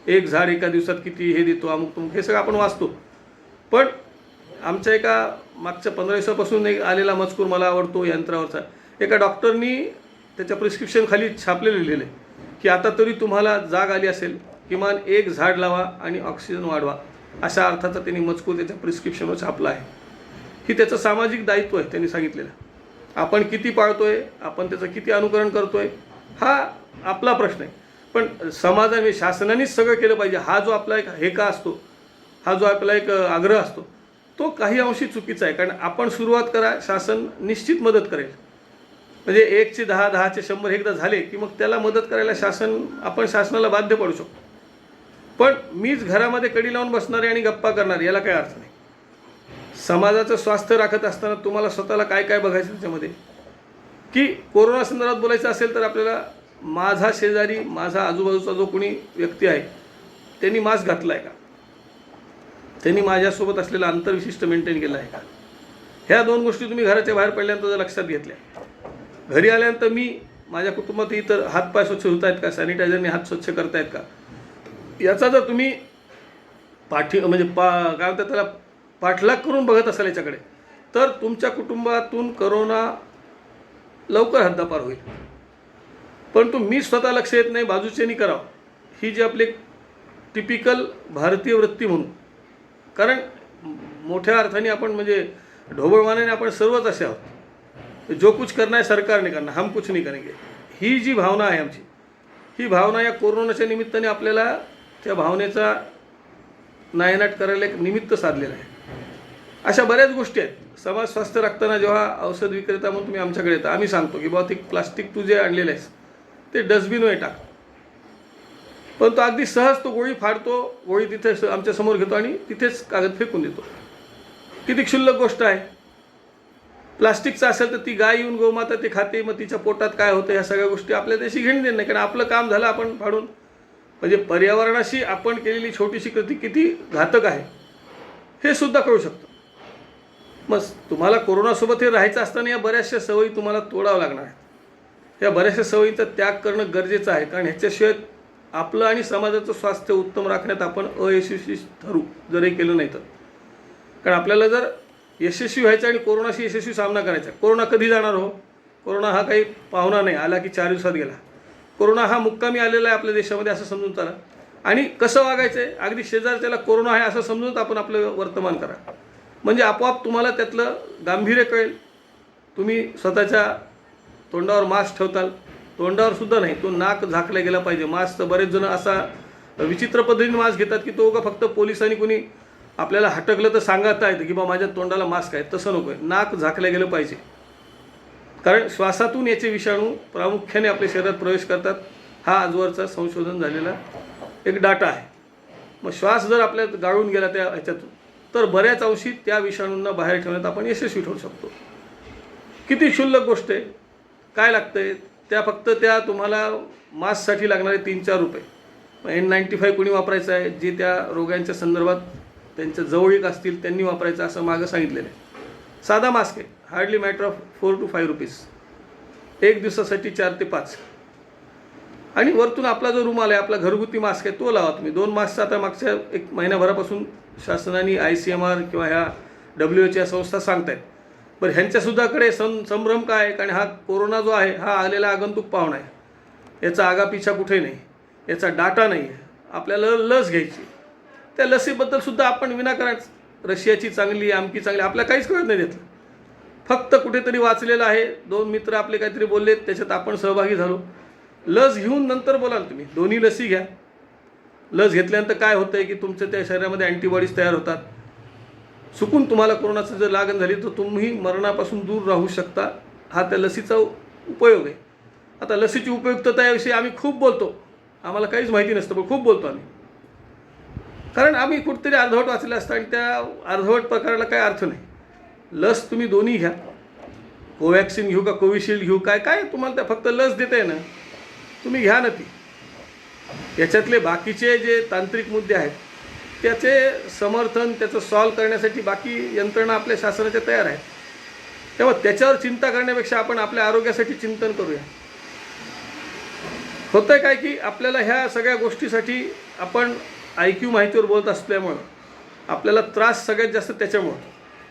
एक झाड एका दिवसात किती हे देतो, अमुक तुमक, हे सगळं आपण वाचतो. पण आमच्या एका मागच्या 15 दिवसापासून एक आलेला मजकूर मला आवडतो यंत्रावरचा. एका डॉक्टरनी त्याच्या प्रिस्क्रिप्शन खाली छापलेलं लिहिलेलं आहे की आता तरी तुम्हाला जाग आली असेल, किमान 1 झाड लावा आणि ऑक्सिजन वाढवा, अशा अर्थाचा त्यांनी मजकूर त्याच्या प्रिस्क्रिप्शनवर छापला आहे. ही त्याचं सामाजिक दायित्व आहे त्यांनी सांगितलेलं. आपण किती पाळतोय, आपण त्याचं किती अनुकरण करतोय, हा आपला प्रश्न आहे. पण समाजाने शासनानेच सगळं केलं पाहिजे, हा जो आपला एक हेका असतो, हा जो आपला एक आग्रह असतो, तो काही अंशी चुकीचा आहे. कारण आपण सुरुवात करा, शासन निश्चित मदत करेल. म्हणजे 1चे 10, 10चे 100 एकदा झाले की मग त्याला मदत करायला आपण शासनाला बाध्य पडू शकतो. पण मीच घरामध्ये कडी लावून बसणारे आणि गप्पा करणारे याला काही अर्थ नाही. समाजाचं स्वास्थ्य राखत असताना तुम्हाला स्वतःला काय काय बघायचं त्याच्यामध्ये, की कोरोना संदर्भात बोलायचं असेल तर आपल्याला माझा शेजारी, माझा आजूबाजूचा जो कोणी व्यक्ती आहे त्यांनी मास्क घातला आहे का, त्यांनी माझ्यासोबत असलेलं अंतर विशिष्ट मेंटेन केलं आहे का, ह्या दोन गोष्टी तुम्ही घराच्या बाहेर पडल्यानंतर जर लक्षात घेतल्या. घरी आल्यानंतर मी माझ्या कुटुंबात इतर हातपाय स्वच्छ होत आहेत का, सॅनिटायझरने हात स्वच्छ करतायत का, याचा जर तुम्ही काय म्हणतात त्याला पाठलाग करून बघत असाल याच्याकडे, तर तुमच्या कुटुंबातून करोना लवकर हद्दपार होईल. परंतु मी स्वतः लक्ष येत नाही, बाजूच्यांनी करावं, ही जी आपली टिपिकल भारतीय वृत्ती म्हणून, कारण मोठ्या अर्थाने आपण म्हणजे ढोबळमानाने आपण सर्वच असे आहोत, जो कुछ करना है सरकार ने करना, हम कुछ नहीं करेंगे, ही जी भावना आहे आमची, ही भावना या कोरोनाच्या निमित्ताने आपल्याला त्या भावनेचा नायनाट करायला एक निमित्त साधलेलं आहे. अशा बऱ्याच गोष्टी आहेत. समाज स्वास्थ्य राखताना जेव्हा औषध विक्रेता म्हणून तुम्ही आमच्याकडे येता, आम्ही सांगतो की बाबा ते प्लास्टिक तू जे आणलेलं आहेस ते डस्टबिनमध्ये टाक, पण तो अगदी सहज तो गोळी फाडतो, गोळी तिथे आमच्या समोर घेतो आणि तिथेच कागद फेकून देतो. किती क्षुल्लक गोष्ट आहे. प्लास्टिकचं असेल तर ती गाय येऊन गोमाता ते खाते, मग तिच्या पोटात काय होतं, ह्या सगळ्या गोष्टी आपल्याला त्याशी घेणं देणं नाही, कारण आपलं काम झालं आपण फाडून. म्हणजे पर्यावरणाशी आपण केलेली छोटीशी कृती किती घातक आहे हे सुद्धा कळू शकतं. मग तुम्हाला कोरोनासोबत हे राहायचं असताना या बऱ्याचशा सवयी तुम्हाला तोडावं लागणार आहेत. या बऱ्याचशा सवयींचा त्याग करणं गरजेचं आहे, कारण ह्याच्याशिवाय आपलं आणि समाजाचं स्वास्थ्य उत्तम राखण्यात आपण अयशस्वी ठरू जर हे केलं नाही तर. कारण आपल्याला जर यशस्वी व्हायचं आणि कोरोनाशी यशस्वी सामना करायचा. कोरोना कधी जाणार हो? कोरोना हा काही पाहुणा नाही, आला की 4 दिवसात गेला. कोरोना हा मुक्कामी आलेला आहे आपल्या देशामध्ये असं समजून चला. आणि कसं वागायचं आहे, अगदी शेजारच्याला कोरोना आहे असं समजून आपण आपलं वर्तमान करा, म्हणजे आपोआप तुम्हाला त्यातलं गांभीर्य कळेल. तुम्ही स्वतःच्या तोंडावर मास्क ठेवताल, तोंडावर सुद्धा नाही, तो नाक झाकला गेला पाहिजे. मास्क बरेच जण असा विचित्र पद्धतीने मास्क घेतात की तो का फक्त पोलिसांनी कोणी आपल्याला हटकलं तर सांगता येतं की बा माझ्या तोंडाला मास्क आहे. तसं नको आहे, नाक झाकलं गेलं पाहिजे, कारण श्वासातून याचे विषाणू प्रामुख्याने आपल्या शरीरात प्रवेश करतात. हा आजवरचा संशोधन झालेला एक डाटा आहे. मग श्वास जर आपल्या गाळून गेला त्या ह्याच्यातून तर बऱ्याच अंशी त्या विषाणूंना बाहेर ठेवण्यात आपण यशस्वी ठरू शकतो. किती क्षुल्लक गोष्ट आहे. काय लागतंय त्या फक्त त्या तुम्हाला मास्कसाठी लागणारे 3-4 रुपये. N95 कोणी वापरायचं आहे, जे त्या रोगांच्या संदर्भात त्यांच्या जवळीक असतील त्यांनी वापरायचं असं मागं सांगितलेलं आहे. साधा मास्क आहे, hardly matter of 4 to 5 rupees, एक दिवसासाठी 4 ते 5. आणि वरतून आपला जो रुमाल आहे, आपला घरगुती मास्क आहे, तो लावा तुम्ही. 2 मास्कचा आता मागच्या 1 महिन्याभरापासून शासनाने ICMR किंवा ह्या WHO या संस्था सांगत आहेत. बरं, ह्यांच्यासुद्धाकडे संभ्रम काय आहे, कारण हा कोरोना जो आहे हा आलेला आगंतुक पाहुणा आहे. याचा आगापिछा कुठे नाही, याचा डाटा नाही आहे. आपल्याला लस घ्यायची, त्या लसीबद्दल सुद्धा आपण विनाकारण रशियाची चांगली, आमकी चांगली, आपल्याला काहीच कळत नाही त्यातलं. फक्त कुठेतरी वाचलेलं आहे, 2 मित्र आपले काहीतरी बोलले, त्याच्यात आपण सहभागी झालो. लस घेऊन नंतर बोलाल तुम्ही. दोन्ही लसी घ्या. लस घेतल्यानंतर काय होतं आहे की तुमच्या त्या शरीरामध्ये अँटीबॉडीज तयार होतात. चुकून तुम्हाला कोरोनाची जर लागण झाली तर तुम्ही मरणापासून दूर राहू शकता. हा त्या लसीचा उपयोग आहे. आता लसीची उपयुक्तता याविषयी आम्ही खूप बोलतो, आम्हाला काहीच माहिती नसतं पण खूप बोलतो आम्ही, कारण आम्ही कुठेतरी अर्धवट वाचले असतं आणि त्या अर्धवट प्रकाराला काही अर्थ नाही. लस तुम्ही दोन्ही घ्या. कोवॅक्सिन घेऊ का कोविशिल्ड घेऊ, काय तुम्हाला त्या फक्त लस देता आहे ना, तुम्ही घ्या ना ती. याच्यातले बाकीचे जे तांत्रिक मुद्दे आहेत त्याचे समर्थन, त्याचं सॉल्व करण्यासाठी बाकी यंत्रणा आपल्या शासनाच्या तयार आहे. तेव्हा त्याच्यावर चिंता करण्यापेक्षा आपण आपल्या आरोग्यासाठी चिंतन करूया. होतं काय की आपल्याला ह्या सगळ्या गोष्टीसाठी आपण IQ माहितीवर बोलत असल्यामुळं आपल्याला त्रास सगळ्यात जास्त त्याच्यामुळं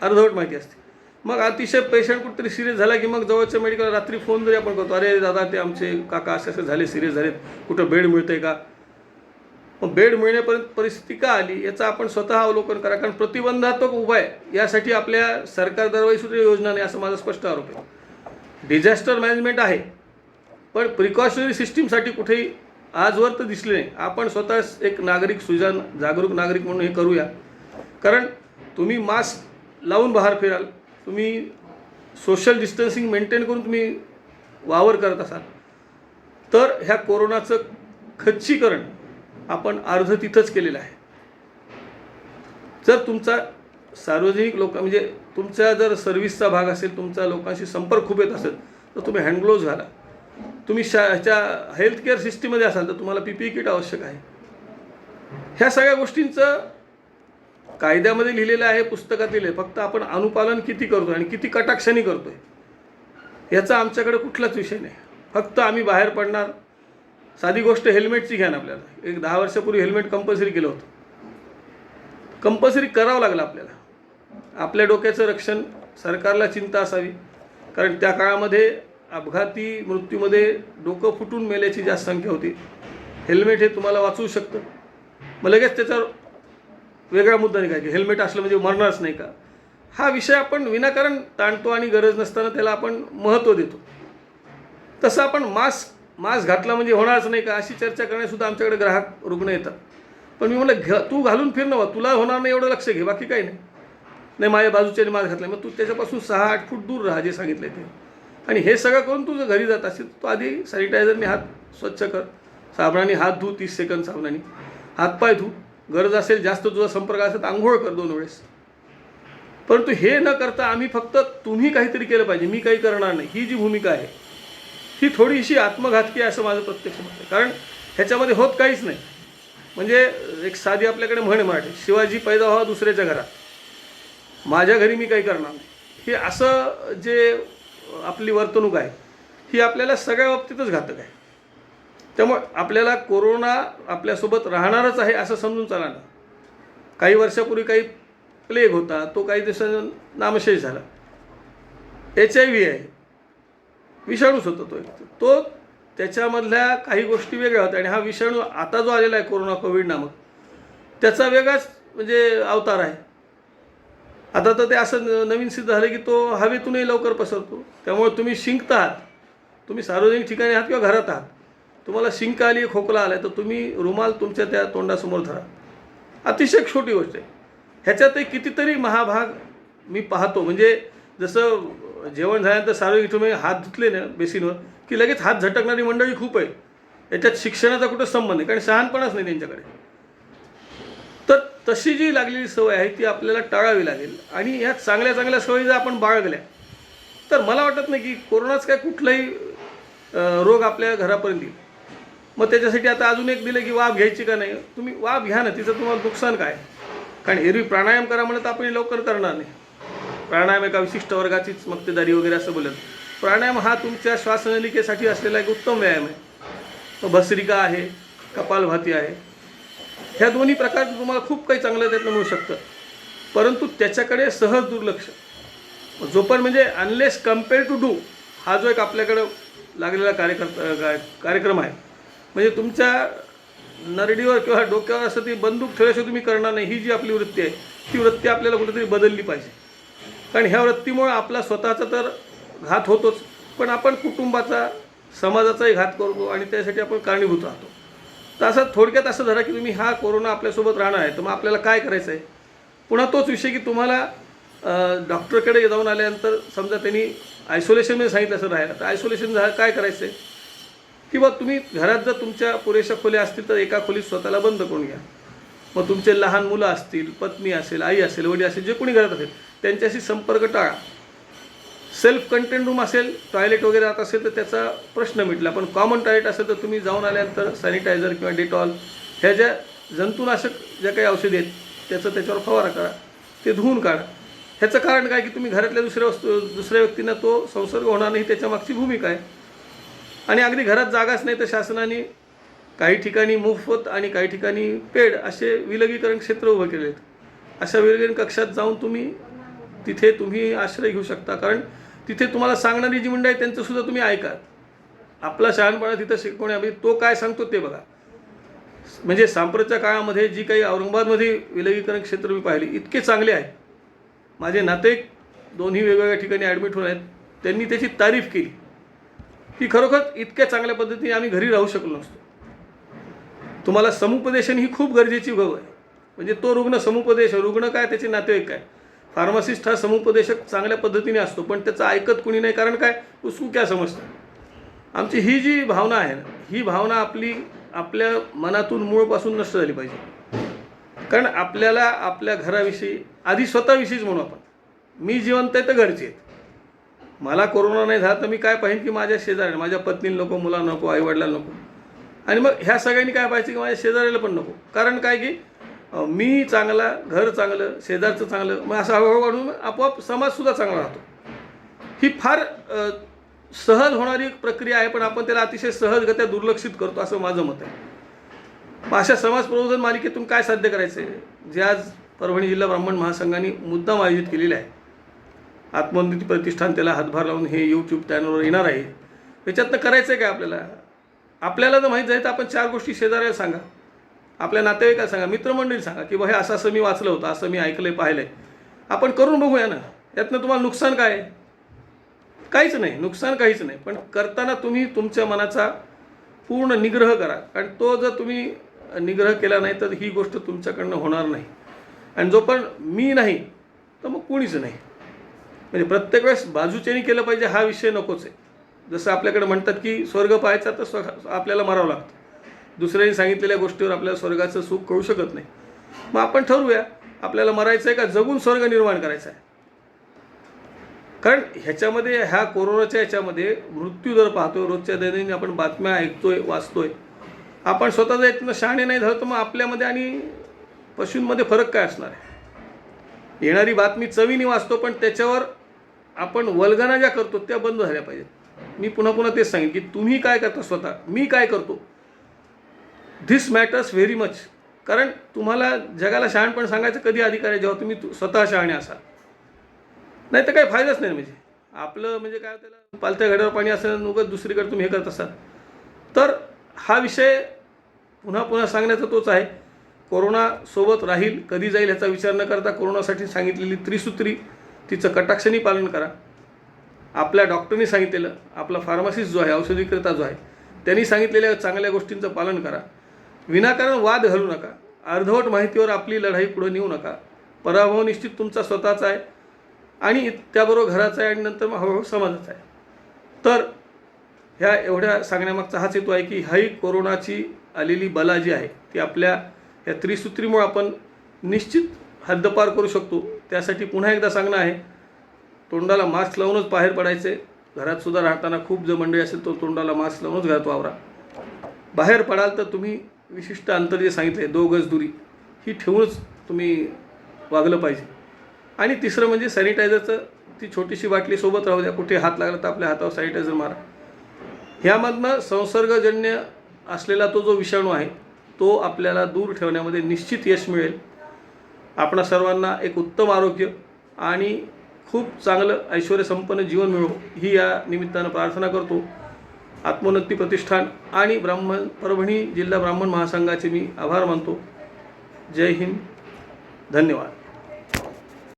अर्धवट माहिती असते. मग अतिशय पेशंट कुठेतरी सिरियस झाला की मग जवळच्या मेडिकल रात्री फोन जरी आपण करतो, अरे दादा ते आमचे काका असे झाले, सिरियस झालेत, कुठं बेड मिळतं आहे का. मग बेड मिळण्यापर्यंत परिस्थिती का आली याचं आपण स्वतः अवलोकन करा, कारण प्रतिबंधात्मक उपाय यासाठी आपल्या सरकार दरवाईसुद्धा योजना नाही, असं माझा स्पष्ट आरोप आहे. डिझास्टर मॅनेजमेंट आहे पण प्रिकॉशनरी सिस्टीमसाठी कुठेही आजवर तर दिसले नाही. आपण स्वतः एक नागरिक, सुजाण जागरूक नागरिक म्हणून हे करूया. कारण तुम्ही मास्क लावून बाहेर फिराल, तुम्ही सोशल डिस्टन्सिंग मेंटेन करून तुम्ही वावर करत असाल तर ह्या कोरोनाचं खच्चीकरण आपण अर्ध तिथंच केलेलं आहे. जर तुमचा सार्वजनिक लोक म्हणजे तुमचा जर सर्व्हिसचा भाग असेल, तुमचा लोकांशी संपर्क खूप येत असेल, तर तुम्ही हँडग्लोव्ज घाला. तुम्ही ह्याच्या हेल्थकेअर सिस्टीममध्ये असाल तर तुम्हाला PPE किट आवश्यक आहे. ह्या सगळ्या गोष्टींचं कायद्यामध्ये लिहिलेलं आहे, पुस्तकात लिहिलं आहे. फक्त आपण अनुपालन किती करतो आणि किती कटाक्षाने करतोय याचा आमच्याकडे कुठलाच विषय नाही. फक्त आम्ही बाहेर पडणार. साधी गोष्ट हेल्मेटची घ्या ना. आपल्याला एक 10 वर्षापूर्वी हेल्मेट कंपल्सरी केलं होतं. कंपल्सरी करावं लागलं आपल्याला. आपल्या डोक्याचं रक्षण सरकारला चिंता असावी, कारण त्या काळामध्ये अपघाती मृत्यूमध्ये डोकं फुटून मेल्याची जास्त संख्या होती. हेल्मेट हे तुम्हाला वाचवू शकतं. मग लगेच त्याच्यावर वेगळा मुद्दा नाही काय की हेल्मेट असलं म्हणजे मरणारच नाही का. हा विषय आपण विनाकारण ताणतो आणि गरज नसताना त्याला आपण महत्त्व देतो. तसं आपण मास्क घातला म्हणजे होणारच नाही का अशी चर्चा करण्यासुद्धा आमच्याकडे ग्राहक रुग्ण येतात. पण मी म्हणलं तू घालून फिर नवा, तुला होणार नाही एवढं लक्ष घे, बाकी काही नाही. नाही माझ्या बाजूच्याने मास्क घातला, मग तू त्याच्यापासून 6-8 फूट दूर राहा जे सांगितलं ते. आणि हे सगळं करून तू जर घरी जात असेल तो आधी सॅनिटायझरने हात स्वच्छ कर, साबणाने हात धू, 30 सेकंद साबणाने हातपाय धू, गरज असेल जास्त तुझा संपर्क असेल तर आंघोळ कर 2 वेळेस. परंतु हे न करता आम्ही फक्त तुम्ही काहीतरी केलं पाहिजे, मी काही करणार नाही, ही जी भूमिका आहे ही थोडीशी आत्मघातकी आहे असं माझं प्रत्यक्ष मत आहे. कारण ह्याच्यामध्ये होत काहीच नाही. म्हणजे एक साधी आपल्याकडे म्हण मराठी, शिवाजी पैदा व्हावा दुसऱ्याच्या घरात, माझ्या घरी मी काही करणार नाही. हे असं जे आपली वर्तणूक आहे ही आपल्याला सगळ्या बाबतीतच घातक आहे. त्यामुळे आपल्याला कोरोना आपल्यासोबत राहणारच आहे असं समजून चाला ना. काही वर्षापूर्वी काही प्लेग होता, तो काही दिवसांनी नामशेष झाला. HIV आहे, विषाणूच होता तो त्याच्यामधल्या काही गोष्टी वेगळ्या होत्या. आणि हा विषाणू आता जो आलेला आहे कोरोना कोविड नामक, त्याचा वेगळाच म्हणजे अवतार आहे. आता तर ते असं नवीन सिद्ध झालं की तो हवेतूनही लवकर पसरतो. त्यामुळे तुम्ही शिंकत आहात, तुम्ही सार्वजनिक ठिकाणी आहात किंवा घरात आहात, तुम्हाला शिंक आली, खोकला आला, तर तुम्ही रुमाल तुमच्या त्या तोंडासमोर धरा. अतिशय छोटी गोष्ट आहे. ह्याच्यातही कितीतरी महाभाग मी पाहतो. म्हणजे जसं जेवण झाल्यानंतर सार्वजनिक ठिकाणी हात धुतले ना बेसिनवर की लगेच हात झटकणारी मंडळी खूप आहे. याच्यात शिक्षणाचा कुठं संबंध नाही, कारण शहाणपणाच नाही त्यांच्याकडे. तर तशी जी लागलेली सवय आहे ती आपल्याला टाळावी लागेल. आणि ह्या चांगल्या चांगल्या सवयी जर आपण बाळगल्या तर मला वाटत नाही की कोरोनाच काय कुठलाही रोग आपल्या घरापर्यंत येईल. मग त्याच्यासाठी आता अजून एक दिलं की वाफ घ्यायची का नाही. तुम्ही वाफ घ्या ना, तिचं तुम्हाला नुकसान काय. कारण एरवी प्राणायाम करा म्हणत आपण लवकर करणार नाही. प्राणायाम एका विशिष्ट वर्गाचीच मक्तेदारी वगैरे असं बोलत. प्राणायाम हा तुमच्या श्वासनलिकेसाठी असलेला एक उत्तम व्यायाम आहे. तो भस्त्रिका आहे, कपालभाती आहे. ह्या दोन्ही प्रकार तुम्हाला खूप काही चांगलं त्यातनं मिळू शकतं. परंतु त्याच्याकडे सहज दुर्लक्ष जो पण म्हणजे अनलेस कम्पेअर टू डू हा जो एक आपल्याकडं लागलेला कार्यक्रम आहे. म्हणजे तुमच्या नरडीवर किंवा डोक्यावर असं ती बंदूक ठेवल्याशिवाय तुम्ही करणार नाही, ही जी आपली वृत्ती आहे ती वृत्ती आपल्याला कुठेतरी बदलली पाहिजे. कारण ह्या वृत्तीमुळे आपला स्वतःचा तर घात होतोच, पण आपण कुटुंबाचा, समाजाचाही घात करतो आणि त्यासाठी आपण कारणीभूत राहतो. तर असं थोडक्यात असं धरा की तुम्ही हा कोरोना आपल्यासोबत राहणार आहे, तर मग आपल्याला काय करायचं आहे. पुन्हा तोच विषय की तुम्हाला डॉक्टरकडे जाऊन आल्यानंतर समजा त्यांनी आयसोलेशनमध्ये सांगितलं असं राहायला, तर आयसोलेशन काय करायचं आहे. किंवा तुम्ही घरात जर तुमच्या पुरेशा खोल्या असतील तर एका खोलीत स्वतःला बंद करून घ्या. मग तुमचे लहान मुलं असतील, पत्नी असेल, आई असेल, वडील असेल, जे कोणी घरात असेल त्यांच्याशी संपर्क टाळा. सेल्फ कंटेंट रूम असेल, टॉयलेट वगैरे जात असेल तर त्याचा प्रश्न मिटला. पण कॉमन टॉयलेट असेल तर तुम्ही जाऊन आल्यानंतर सॅनिटायझर किंवा डेटॉल ह्या ज्या जंतुनाशक ज्या काही औषधी आहेत त्याचं त्याच्यावर फवारा करा, ते धुवून काढा. ह्याचं कारण काय की तुम्ही घरातल्या दुसऱ्या व्यक्तींना तो संसर्ग होणार नाही, त्याच्यामागची भूमिका आहे. आणि अगदी घरात जागाच नाही तर शासनाने काही ठिकाणी मोफत आणि काही ठिकाणी पेड असे विलगीकरण क्षेत्र उभं केले आहेत. अशा विलगीकरण कक्षात जाऊन तिथे तुम्ही आश्रय घेऊ शकता. कारण तिथे तुम्हाला सांगणारी जी मंडळी आहे त्यांचंसुद्धा तुम्ही ऐका. आपला शहाणपणा तिथं शिकवण्याआधी तो काय सांगतो ते बघा. म्हणजे सांप्रतच्या काळामध्ये जी काही औरंगाबादमध्ये विलगीकरण क्षेत्र मी पाहिली इतके चांगले आहेत. माझे नातेवाईक दोन्ही वेगवेगळ्या ठिकाणी ॲडमिट होऊन आहेत, त्यांनी त्याची तारीफ केली की खरोखर इतक्या चांगल्या पद्धतीने आम्ही घरी राहू शकलो नसतो. तुम्हाला समुपदेशन ही खूप गरजेची गव आहे. म्हणजे तो रुग्ण समुपदेश, रुग्ण काय त्याचे नातेवाईक काय. फार्मासिस्ट हा समुपदेशक चांगल्या पद्धतीने असतो, पण त्याचं ऐकत कुणी नाही. कारण काय, उसको क्या समजतं. आमची ही जी भावना आहे ना, ही भावना आपली आपल्या मनातून मूळपासून नष्ट झाली पाहिजे. कारण आपल्याला आपल्या घराविषयी आधी स्वतःविषयीच म्हणू आपण, मी जिवंत आहे तर घरचे आहेत. मला कोरोना नाही झाला तर मी काय पाहिजे की माझ्या शेजारी, माझ्या पत्नीला नको, मुलांना नको, आईवडिलांना नको. आणि मग ह्या सगळ्यांनी काय पाहिजे की माझ्या शेजाऱ्याला पण नको. कारण काय की मी चांगला, घर चांगलं, शेजारचं चांगलं, मग असं हळूहळू वाढून आपोआप समाजसुद्धा चांगला राहतो. ही फार सहज होणारी एक प्रक्रिया आहे, पण आपण त्याला अतिशय सहजगत्या दुर्लक्षित करतो असं माझं मत आहे. मग अशा समाज प्रबोधन मालिकेतून काय साध्य करायचं आहे, जे आज परभणी जिल्हा ब्राह्मण महासंघाने मुद्दाम आयोजित केलेले आहे. आत्मोन्नती प्रतिष्ठान त्याला हातभार लावून हे यूट्यूब चॅनलवर येणार आहे. याच्यातनं करायचं आहे काय आपल्याला? आपल्याला जर माहीत आहे तर आपण 4 गोष्टी शेजाऱ्याला सांगा, आपल्या नातेवाईकाला सांगा, मित्रमंडळी सांगा की हे असं असं मी वाचलं होतं, असं मी ऐकलंय, पाहिलंय, आपण करून बघूया ना. यातनं तुम्हाला नुकसान काय आहे? काहीच नाही, नुकसान काहीच नाही. पण करताना तुम्ही तुमच्या मनाचा पूर्ण निग्रह करा. कारण तो जर तुम्ही निग्रह केला नाही तर ही गोष्ट तुमच्याकडनं होणार नाही. आणि जो पण मी नाही तर मग कोणीच नाही. म्हणजे प्रत्येक वेळेस बाजूच्यानी केलं पाहिजे हा विषय नकोच आहे. जसं आपल्याकडे म्हणतात की स्वर्ग पाहायचा तर आपल्याला मरावं लागतं. दुसऱ्यांनी सांगितलेल्या गोष्टीवर आपल्याला स्वर्गाचं सुख कळू शकत नाही. मग आपण ठरवूया आपल्याला मरायचं आहे का जगून स्वर्ग निर्माण करायचा आहे. कारण ह्याच्यामध्ये, ह्या कोरोनाच्या ह्याच्यामध्ये मृत्यूदर पाहतोय, रोजच्या दैनंदिन आपण बातम्या ऐकतोय, वाचतोय. आपण स्वतः जर इथनं शहाणे नाही झालं तर मग आपल्यामध्ये आणि पशूंमध्ये फरक काय असणार आहे? येणारी बातमी चवीने वाचतो, पण त्याच्यावर आपण वल्गना ज्या करतो त्या बंद झाल्या पाहिजेत. मी पुन्हा पुन्हा तेच सांगेन की तुम्ही काय करता स्वतः, मी काय करतो, धिस मॅटर्स व्हेरी मच. कारण तुम्हाला जगाला शहाणपण सांगायचं कधी अधिकार आहे? जेव्हा तुम्ही स्वतः शहाणे असाल. नाही तर काही फायदाच नाही. म्हणजे आपलं म्हणजे काय, त्याला पालत्या घड्यावर पाणी असेल, उगाच दुसरीकडे तुम्ही हे करत असाल. तर हा विषय पुन्हा पुन्हा सांगण्याचा तोच आहे. कोरोना सोबत राहील, कधी जाईल ह्याचा विचार न करता कोरोनासाठी सांगितलेली त्रिसूत्री तिचं कटाक्षाने पालन करा. आपल्या डॉक्टरनी सांगितलेलं, आपला फार्मासिस्ट जो आहे, औषध विक्रेता जो आहे, त्यांनी सांगितलेल्या चांगल्या गोष्टींचं पालन करा. विनाकारण वाद घालू नका. अर्धवट माहितीवर आपली लढाई पुढे नेऊ नका. पराभव निश्चित तुमचा स्वतःचा आहे आणि त्याबरोबर घराचा आहे आणि नंतर मग हळूहळू समाजाचा आहे. तर ह्या एवढ्या सांगण्यामागचा हाच हेतू आहे की ही कोरोनाची आलेली बला जी आहे ती आपल्या या त्रिसूत्रीमुळे आपण निश्चित हद्दपार करू शकतो. त्यासाठी पुन्हा एकदा सांगणं आहे, तोंडाला मास्क लावूनच बाहेर पडायचे. घरातसुद्धा राहताना खूप जर मंडळी असेल तो तोंडाला मास्क लावूनच घरात वावरा. बाहेर पडाल तर तुम्ही विशिष्ट अंतर जे सांगितले 2 गज दुरी ही ठेवूनच तुम्ही वागलं पाहिजे. आणि तिसरं म्हणजे सॅनिटायझरचं ती छोटीशी बाटली सोबत राहू द्या. कुठे हात लागला तर आपल्या हातावर सॅनिटायझर मारा. ह्यामधनं संसर्गजन्य असलेला तो जो विषाणू आहे तो आपल्याला दूर ठेवण्यामध्ये निश्चित यश मिळेल. आपणा सर्वांना एक उत्तम आरोग्य आणि खूप चांगलं ऐश्वर्यसंपन्न जीवन मिळो ही या निमित्तानं प्रार्थना करतो. आत्मोन्नती प्रतिष्ठान आणि परभणी जिल्हा ब्राह्मण महासंघाचे मी आभार मानतो. जय हिंद, धन्यवाद.